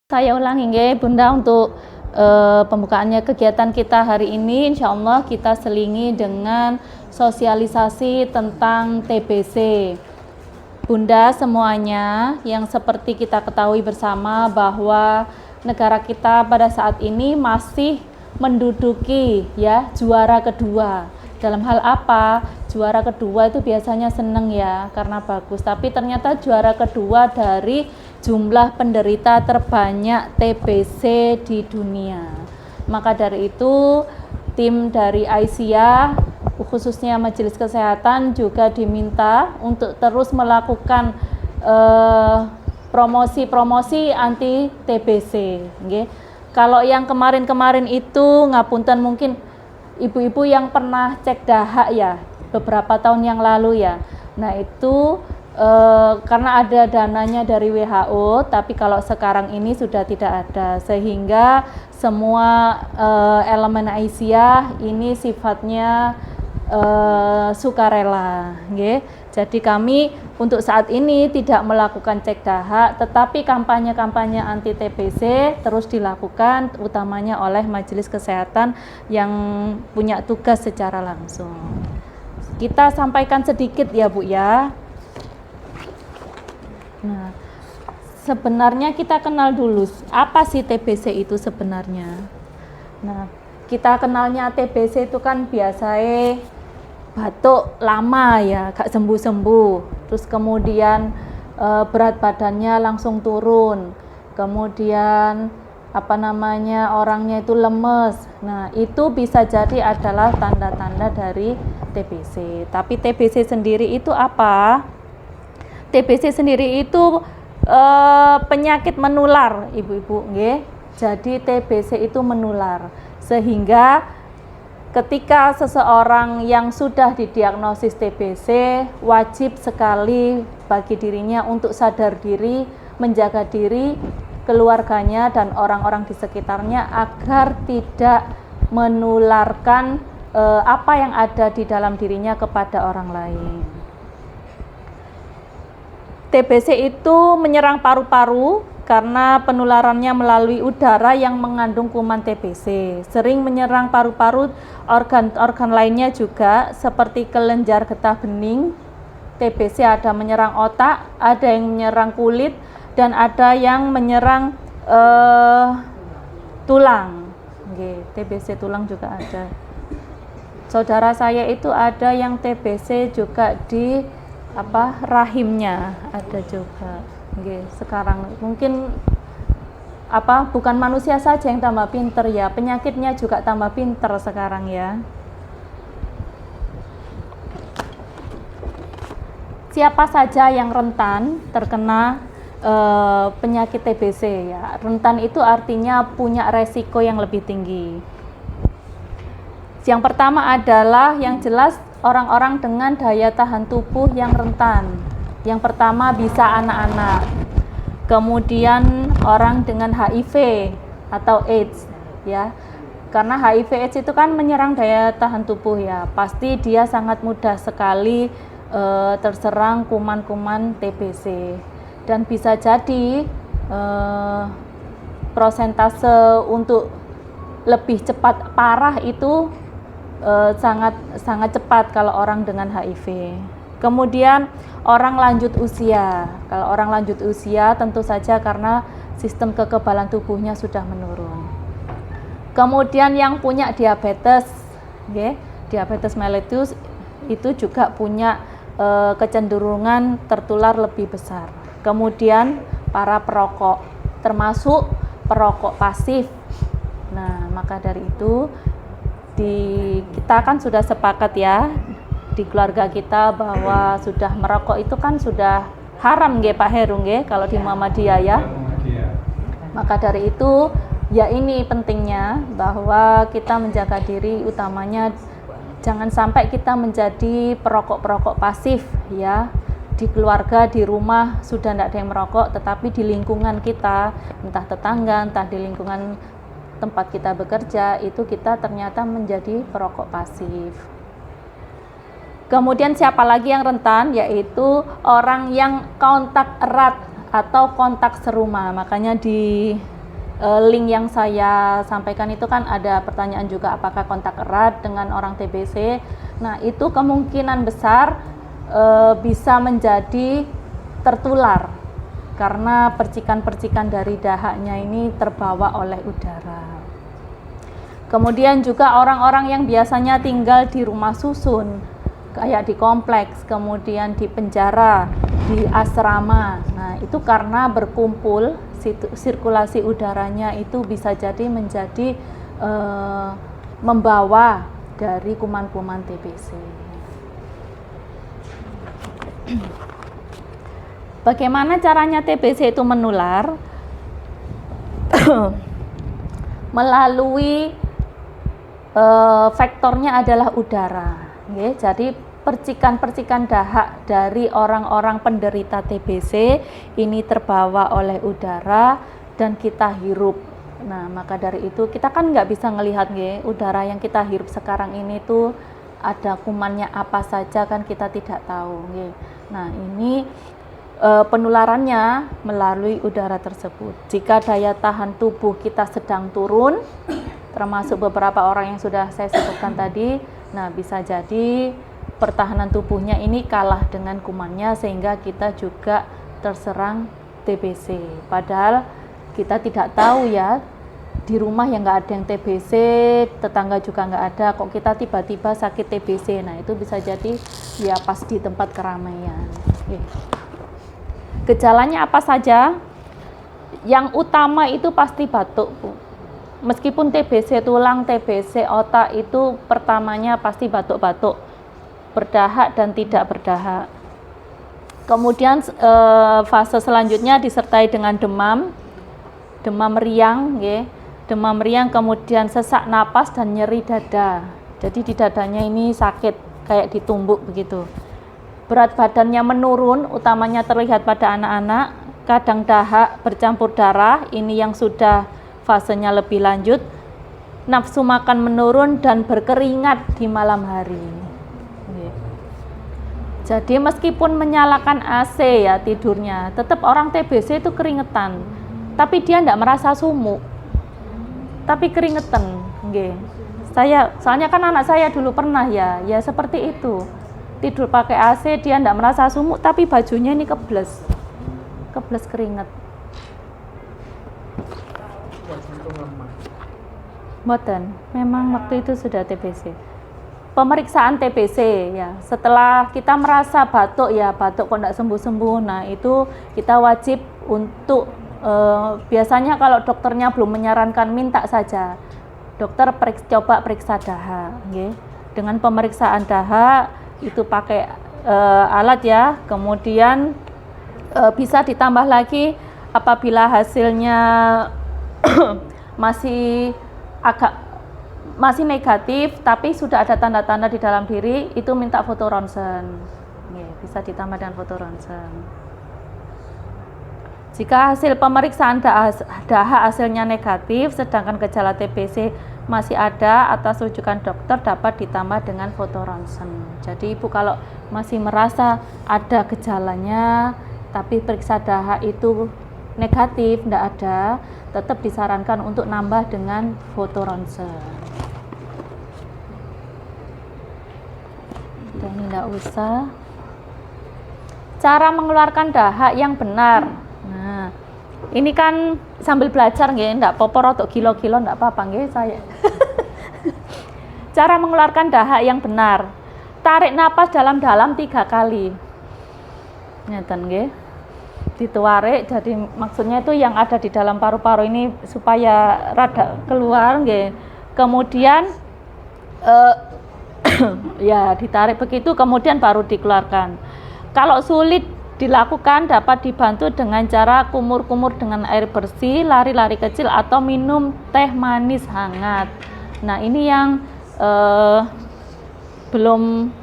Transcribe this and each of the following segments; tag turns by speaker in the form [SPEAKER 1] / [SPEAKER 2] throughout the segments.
[SPEAKER 1] Saya ulangi nggih Bunda untuk pembukaannya kegiatan kita hari ini, insya Allah kita selingi dengan sosialisasi tentang TBC. Bunda semuanya, yang seperti kita ketahui bersama bahwa negara kita pada saat ini masih menduduki ya juara kedua. Dalam hal apa? Juara kedua itu biasanya seneng ya karena bagus, tapi ternyata juara kedua dari jumlah penderita terbanyak TBC di dunia. Maka dari itu tim dari Aisyah khususnya Majelis Kesehatan juga diminta untuk terus melakukan promosi-promosi anti TBC. Okay. Kalau yang kemarin-kemarin itu ngapunten mungkin ibu-ibu yang pernah cek dahak ya beberapa tahun yang lalu ya. Nah itu karena ada dananya dari WHO, tapi kalau sekarang ini sudah tidak ada, sehingga semua elemen Aisyah ini sifatnya sukarela, okay? Jadi kami untuk saat ini tidak melakukan cek dahak, tetapi kampanye-kampanye anti TBC terus dilakukan, utamanya oleh Majelis Kesehatan yang punya tugas secara langsung. Kita sampaikan sedikit ya Bu ya. Nah, sebenarnya kita kenal dulu apa sih TBC itu sebenarnya. Nah, kita kenalnya TBC itu kan biasanya batuk lama ya, gak sembuh-sembuh. Terus kemudian berat badannya langsung turun. Kemudian orangnya itu lemes. Nah, itu bisa jadi adalah tanda-tanda dari TBC. Tapi TBC sendiri itu apa? TBC sendiri itu penyakit menular, ibu-ibu, nggih. Jadi TBC itu menular, sehingga ketika seseorang yang sudah didiagnosis TBC wajib sekali bagi dirinya untuk sadar diri, menjaga diri, keluarganya dan orang-orang di sekitarnya agar tidak menularkan apa yang ada di dalam dirinya kepada orang lain. TBC itu menyerang paru-paru karena penularannya melalui udara yang mengandung kuman TBC. Sering menyerang paru-paru, organ-organ lainnya juga seperti kelenjar getah bening. TBC ada menyerang otak, ada yang menyerang kulit, dan ada yang menyerang tulang. Oke, TBC tulang juga ada. Saudara saya itu ada yang TBC juga di rahimnya ada juga. Oke, sekarang mungkin bukan manusia saja yang tambah pinter ya, penyakitnya juga tambah pinter sekarang ya. Siapa saja yang rentan terkena penyakit TBC ya? Rentan itu artinya punya resiko yang lebih tinggi. Yang pertama adalah yang jelas orang-orang dengan daya tahan tubuh yang rentan. Yang pertama bisa anak-anak. Kemudian orang dengan HIV atau AIDS ya. Karena HIV AIDS itu kan menyerang daya tahan tubuh ya. Pasti dia sangat mudah sekali terserang kuman-kuman TBC. Dan bisa jadi prosentase untuk lebih cepat parah itu sangat cepat kalau orang dengan HIV. Kemudian orang lanjut usia. Kalau orang lanjut usia tentu saja karena sistem kekebalan tubuhnya sudah menurun. Kemudian yang punya diabetes, okay? Diabetes mellitus itu juga punya kecenderungan tertular lebih besar. Kemudian para perokok, termasuk perokok pasif. Nah, maka dari itu kita kan sudah sepakat ya di keluarga kita bahwa sudah merokok itu kan sudah haram nggih Pak Heru nggih kalau di Muhammadiyah ya. Maka dari itu ya ini pentingnya bahwa kita menjaga diri, utamanya jangan sampai kita menjadi perokok-perokok pasif ya. Di keluarga, di rumah sudah tidak ada yang merokok, tetapi di lingkungan kita, entah tetangga, entah di lingkungan tempat kita bekerja, itu kita ternyata menjadi perokok pasif. Kemudian siapa lagi yang rentan? Yaitu orang yang kontak erat atau kontak serumah. Makanya di link yang saya sampaikan itu kan ada pertanyaan juga apakah kontak erat dengan orang TBC. Nah, itu kemungkinan besar bisa menjadi tertular karena percikan-percikan dari dahaknya ini terbawa oleh udara. Kemudian juga orang-orang yang biasanya tinggal di rumah susun, kayak di kompleks, kemudian di penjara, di asrama. Nah, itu karena berkumpul, sirkulasi udaranya itu bisa jadi menjadi membawa dari kuman-kuman TBC. Bagaimana caranya TBC itu menular? Melalui faktornya adalah udara. Jadi percikan-percikan dahak dari orang-orang penderita TBC ini terbawa oleh udara dan kita hirup. Nah, maka dari itu kita kan nggak bisa ngelihat udara yang kita hirup sekarang ini tuh ada kumannya apa saja kan kita tidak tahu. Nah, ini penularannya melalui udara tersebut. Jika daya tahan tubuh kita sedang turun, termasuk beberapa orang yang sudah saya sebutkan tadi, nah bisa jadi pertahanan tubuhnya ini kalah dengan kumannya sehingga kita juga terserang TBC. Padahal kita tidak tahu ya, di rumah yang nggak ada yang TBC, tetangga juga nggak ada, kok kita tiba-tiba sakit TBC. Nah, itu bisa jadi ya pas di tempat keramaian. Gejalanya apa saja? Yang utama itu pasti batuk, Bu. Meskipun TBC tulang, TBC otak itu pertamanya pasti batuk-batuk, berdahak dan tidak berdahak. Kemudian fase selanjutnya disertai dengan demam, demam meriang, demam meriang, kemudian sesak napas dan nyeri dada. Jadi di dadanya ini sakit kayak ditumbuk begitu. Berat badannya menurun, utamanya terlihat pada anak-anak, kadang dahak bercampur darah, ini yang sudah fasenya lebih lanjut. Nafsu makan menurun dan berkeringat di malam hari. Jadi meskipun menyalakan AC ya tidurnya, tetap orang TBC itu keringetan, tapi dia tidak merasa sumuk, tapi keringetan. Soalnya kan anak saya dulu pernah ya seperti itu. Tidur pakai AC, dia tidak merasa sumuk, tapi bajunya ini kebles keringat. Mboten, memang waktu itu sudah TBC. Pemeriksaan TBC ya, setelah kita merasa batuk kok tidak sembuh-sembuh, nah itu kita wajib untuk biasanya kalau dokternya belum menyarankan, minta saja dokter coba periksa dahak. Dengan pemeriksaan dahak itu pakai alat ya, kemudian bisa ditambah lagi apabila hasilnya masih negatif tapi sudah ada tanda-tanda di dalam diri, itu minta foto ronsen. Bisa ditambah dengan foto ronsen. Jika hasil pemeriksaan dahak hasilnya negatif sedangkan gejala TBC masih ada atas rujukan dokter, dapat ditambah dengan foto ronsen. Jadi Ibu kalau masih merasa ada gejalanya tapi periksa dahak itu negatif, tidak ada, tetap disarankan untuk nambah dengan foto ronsen. Dan tidak usah. Cara mengeluarkan dahak yang benar. Nah, ini kan sambil belajar enggak apa-apa rotok kilo-kilo enggak apa-apa saya. Cara mengeluarkan dahak yang benar. Tarik napas dalam-dalam 3 kali. Ngeten nggih. Ditarik, jadi maksudnya itu yang ada di dalam paru-paru ini supaya rada keluar nggih. Kemudian ya ditarik begitu, kemudian baru dikeluarkan. Kalau sulit dilakukan, dapat dibantu dengan cara kumur-kumur dengan air bersih, lari-lari kecil, atau minum teh manis hangat. Nah, ini yang belum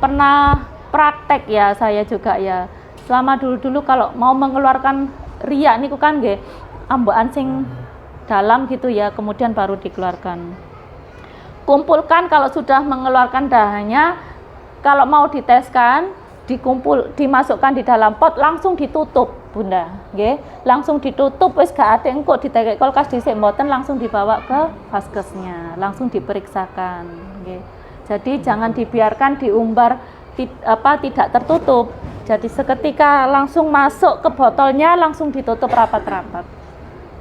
[SPEAKER 1] pernah praktek ya saya juga ya. Selama dulu-dulu kalau mau mengeluarkan riak niku kan nggih ambekan sing dalam gitu ya, kemudian baru dikeluarkan. Kumpulkan kalau sudah mengeluarkan dahanya, kalau mau diteskan, dimasukkan di dalam pot, langsung ditutup. Bunda, nggih. Langsung ditutup wis gak ada engko ditekek kulkas dhisik mboten, langsung dibawa ke vaskesnya, langsung diperiksakan, nggih. Jadi jangan dibiarkan diumbar tidak tertutup. Jadi seketika langsung masuk ke botolnya langsung ditutup rapat-rapat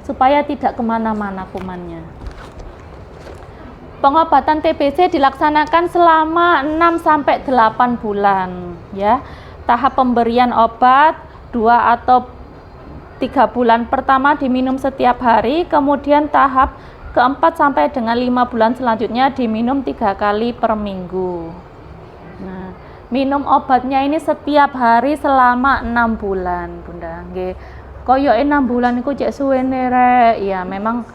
[SPEAKER 1] supaya tidak kemana-mana kumannya. Pengobatan TBC dilaksanakan selama 6-8 bulan ya. Tahap pemberian obat 2 atau 3 bulan pertama diminum setiap hari, kemudian tahap keempat sampai dengan 5 bulan selanjutnya diminum 3 kali per minggu. Nah, minum obatnya ini setiap hari selama 6 bulan, Bunda. Nggih. Koyoke 6 bulan iku cek suwene rek. Ya, memang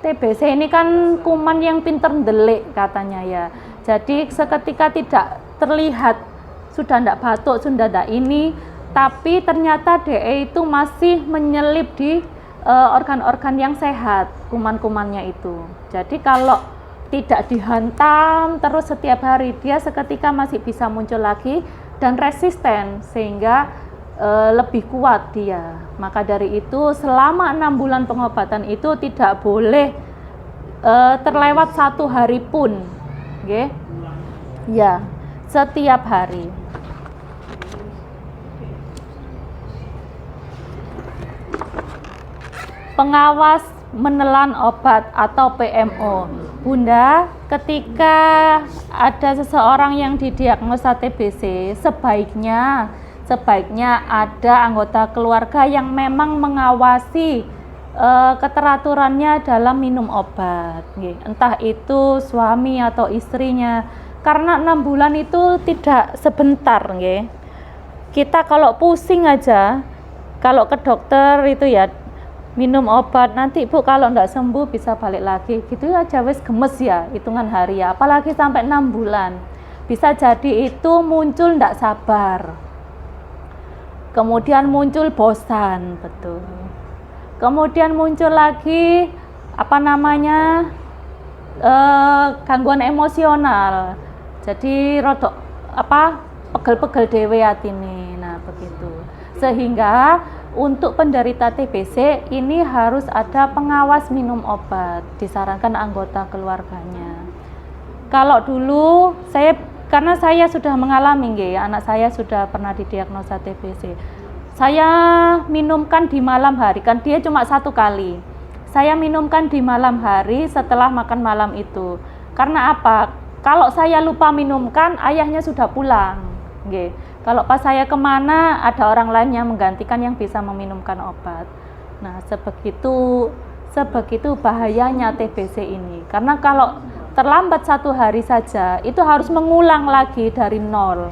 [SPEAKER 1] TBC ini kan kuman yang pinter ndelik katanya ya. Jadi seketika tidak terlihat sudah ndak batuk, sudah ndak ini, tapi ternyata DE itu masih menyelip di organ-organ yang sehat, kuman-kumannya itu. Jadi kalau tidak dihantam terus setiap hari, dia seketika masih bisa muncul lagi dan resisten sehingga lebih kuat dia. Maka dari itu selama 6 bulan pengobatan itu tidak boleh terlewat 1 hari pun, okay? Ya, setiap hari. Pengawas menelan obat atau PMO. Bunda, ketika ada seseorang yang didiagnosa TBC, sebaiknya ada anggota keluarga yang memang mengawasi keteraturannya dalam minum obat. Entah itu suami atau istrinya. Karena 6 bulan itu tidak sebentar. Kita kalau pusing aja, kalau ke dokter itu ya, minum obat, nanti Bu kalau enggak sembuh bisa balik lagi gitu aja, wis gemes ya hitungan hari ya, apalagi sampai 6 bulan bisa jadi itu muncul enggak sabar, kemudian muncul bosan, betul, kemudian muncul lagi gangguan emosional, jadi rodok pegel-pegel dewe atine. Nah begitu, sehingga untuk penderita TBC ini harus ada pengawas minum obat, disarankan anggota keluarganya. Kalau dulu karena saya sudah mengalami anak saya sudah pernah didiagnosa TBC. Saya minumkan di malam hari, kan dia cuma 1 kali. Saya minumkan di malam hari setelah makan malam itu. Karena apa? Kalau saya lupa minumkan, ayahnya sudah pulang. Kalau pas saya kemana, ada orang lain yang menggantikan yang bisa meminumkan obat. Nah, sebegitu bahayanya TBC ini. Karena kalau terlambat 1 hari saja, itu harus mengulang lagi dari nol.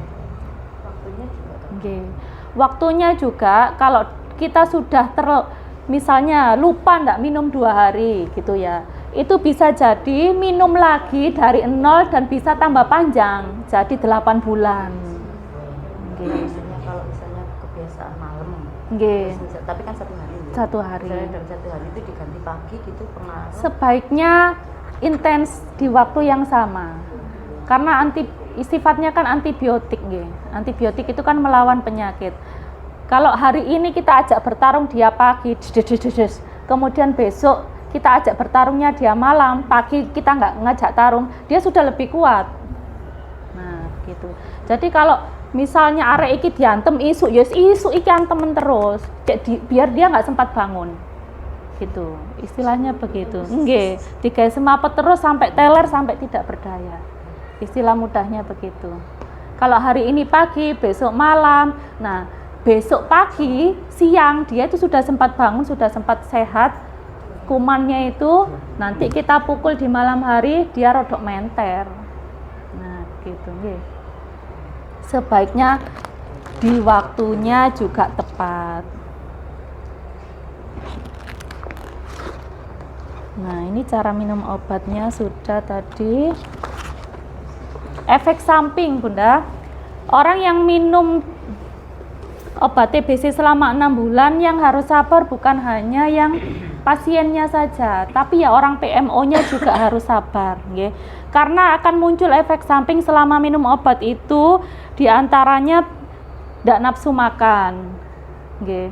[SPEAKER 1] Waktunya juga kalau kita sudah misalnya lupa enggak minum 2 hari gitu ya, itu bisa jadi minum lagi dari nol dan bisa tambah panjang, jadi 8 bulan.
[SPEAKER 2] Misalnya kalau kebiasaan malam, tapi kan 1 hari.
[SPEAKER 1] 1 hari.
[SPEAKER 2] Misalnya dari 1 hari itu diganti pagi gitu pernah.
[SPEAKER 1] Sebaiknya intens di waktu yang sama. Karena sifatnya kan antibiotik, antibiotik itu kan melawan penyakit. Kalau hari ini kita ajak bertarung dia pagi, kemudian besok kita ajak bertarungnya dia malam, pagi kita nggak ngajak tarung, dia sudah lebih kuat. Nah gitu. Jadi kalau misalnya arek iki diantem isuk, ya isuk iki antemen terus, biar dia nggak sempat bangun. Gitu. Istilahnya begitu. Nggih, digawe semaput terus sampai teler sampai tidak berdaya. Istilah mudahnya begitu. Kalau hari ini pagi, besok malam. Nah, besok pagi, siang dia itu sudah sempat bangun, sudah sempat sehat. Kumannya itu nanti kita pukul di malam hari dia rodok menter. Nah, gitu nggih. Sebaiknya di waktunya juga tepat. Nah, ini cara minum obatnya sudah tadi. Efek samping, Bunda. Orang yang minum obat TBC selama 6 bulan yang harus sabar bukan hanya yang pasiennya saja, tapi ya orang PMO-nya juga harus sabar, nggih. Karena akan muncul efek samping selama minum obat itu, diantaranya tidak nafsu makan, Nggih.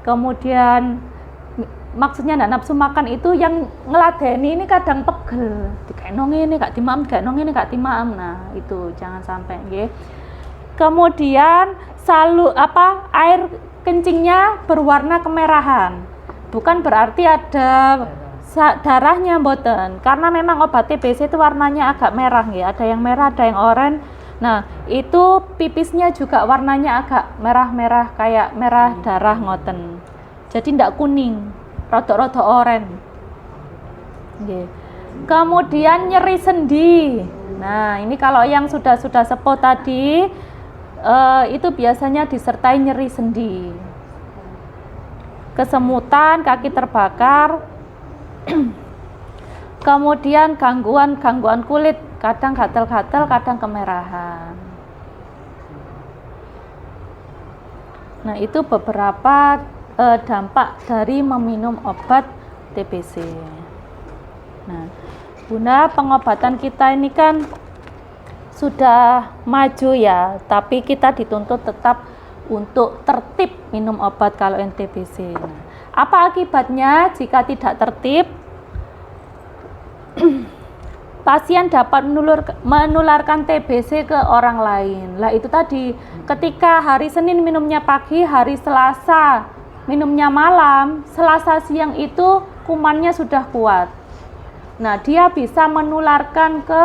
[SPEAKER 1] Kemudian maksudnya ndak nafsu makan itu yang ngeladeni ini kadang pegel. Dikeno ngene gak dimaem, dikeno ngene gak dimaem. Nah, itu jangan sampai nggih. Kemudian air kencingnya berwarna kemerahan. Bukan berarti ada darahnya mboten. Karena memang obat TBC itu warnanya agak merah nggih. Ada yang merah, ada yang oranye. Nah, itu pipisnya juga warnanya agak merah-merah kayak merah darah ngoten. Jadi ndak kuning, rada-rada oranye. Nggih. Kemudian nyeri sendi. Nah, ini kalau yang sudah sepuh tadi itu biasanya disertai nyeri sendi. Kesemutan, kaki terbakar. Kemudian gangguan kulit, kadang gatal-gatal, kadang kemerahan. Nah, itu beberapa dampak dari meminum obat TBC. Nah, Bunda, pengobatan kita ini kan sudah maju ya, tapi kita dituntut tetap untuk tertib minum obat kalau yang TBC. Nah, apa akibatnya jika tidak tertib? Pasien dapat menularkan TBC ke orang lain. Lah itu tadi, ketika hari Senin minumnya pagi, hari Selasa minumnya malam, Selasa siang itu kumannya sudah kuat. Nah, dia bisa menularkan ke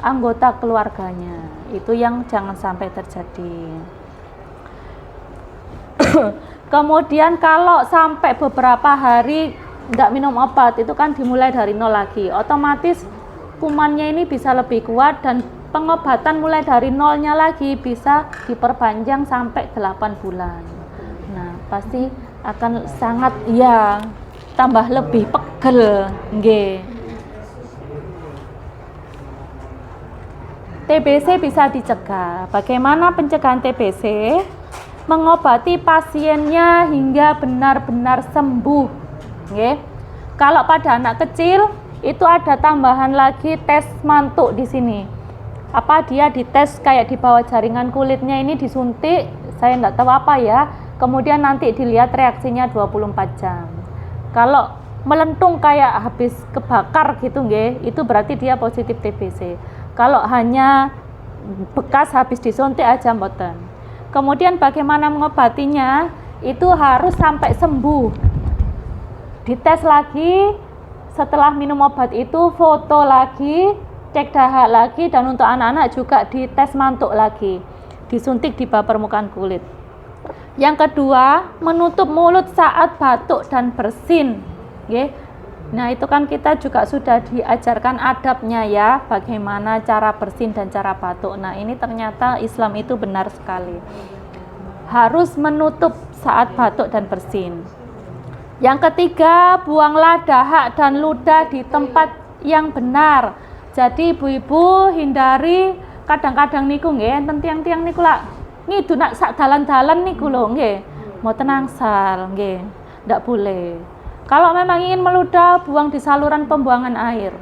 [SPEAKER 1] anggota keluarganya. Itu yang jangan sampai terjadi. Kemudian kalau sampai beberapa hari nggak minum obat, itu kan dimulai dari nol lagi. Otomatis kumannya ini bisa lebih kuat dan pengobatan mulai dari nolnya lagi bisa diperpanjang sampai 8 bulan. Nah, pasti akan sangat tambah lebih pegel nggih. TBC bisa dicegah. Bagaimana pencegahan TBC? Mengobati pasiennya hingga benar-benar sembuh. Nggih. Kalau pada anak kecil itu ada tambahan lagi tes mantuk di sini. Apa dia dites kayak di bawah jaringan kulitnya ini disuntik, saya enggak tahu apa ya. Kemudian nanti dilihat reaksinya 24 jam. Kalau melentung kayak habis kebakar gitu nggih, itu berarti dia positif TBC. Kalau hanya bekas habis disuntik aja mboten. Kemudian bagaimana mengobatinya? Itu harus sampai sembuh. Dites lagi, setelah minum obat itu foto lagi, cek dahak lagi, dan untuk anak-anak juga dites mantuk lagi, disuntik di bawah permukaan kulit. Yang kedua, menutup mulut saat batuk dan bersin. Nah, itu kan kita juga sudah diajarkan adabnya ya, bagaimana cara bersin dan cara batuk. Nah, ini ternyata Islam itu benar sekali. Harus menutup saat batuk dan bersin. Yang ketiga, buanglah dahak dan ludah di tempat yang benar. Jadi ibu-ibu hindari kadang-kadang niku nggih, enten tiang-tiang niku lak ngidu nak sak dalan-dalan niku lho nggih. Mboten angsal nggih. Ndak boleh. Kalau memang ingin meludah, buang di saluran pembuangan air.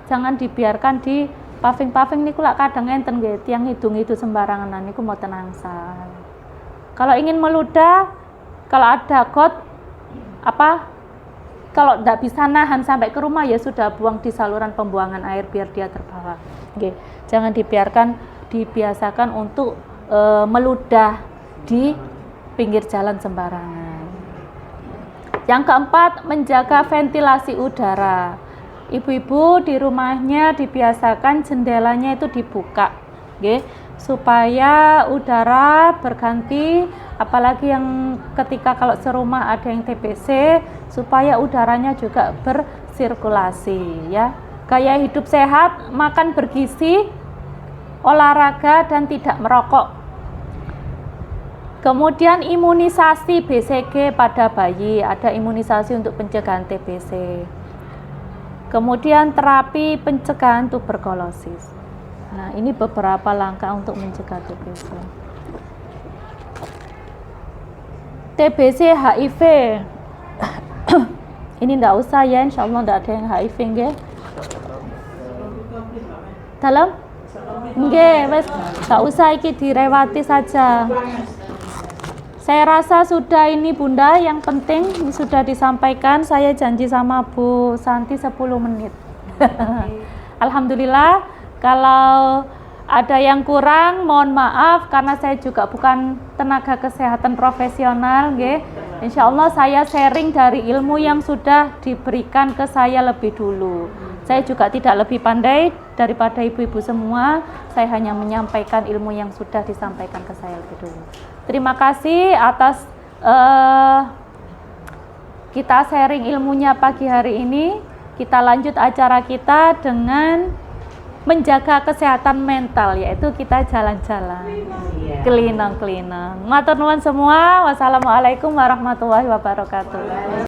[SPEAKER 1] Jangan dibiarkan di paving-paving niku lak kadang enten nggih, tiang hidung itu sembarangan niku mboten angsal. Kalau ingin meludah, kalau ada got kalau tidak bisa nahan sampai ke rumah ya sudah buang di saluran pembuangan air biar dia terbawa. Oke, jangan dibiasakan untuk meludah di pinggir jalan sembarangan. Yang keempat, menjaga ventilasi udara. Ibu-ibu di rumahnya dibiasakan jendelanya itu dibuka, supaya udara berganti, apalagi yang ketika kalau serumah ada yang TBC, supaya udaranya juga bersirkulasi ya. Gaya hidup sehat, makan bergizi, olahraga dan tidak merokok. Kemudian imunisasi BCG pada bayi, ada imunisasi untuk pencegahan TBC. Kemudian terapi pencegahan tuberkulosis. Nah, ini beberapa langkah untuk mencegah TBC. TBC HIV. Ini enggak usah ya, insya Allah enggak ada yang HIV nggih. Dalam? Nggih, wes enggak usah iki direwati saja. Saya rasa sudah ini Bunda, yang penting sudah disampaikan. Saya janji sama Bu Santi 10 menit. Alhamdulillah, kalau ada yang kurang mohon maaf karena saya juga bukan tenaga kesehatan profesional, nggih. Insya Allah saya sharing dari ilmu yang sudah diberikan ke saya lebih dulu. Saya juga tidak lebih pandai daripada ibu-ibu semua. Saya hanya menyampaikan ilmu yang sudah disampaikan ke saya lebih dulu. Terima kasih atas kita sharing ilmunya pagi hari ini. Kita lanjut acara kita dengan menjaga kesehatan mental, yaitu kita jalan-jalan, kelinang-kelinang. Matur nuwun semua. Wassalamualaikum warahmatullahi wabarakatuh.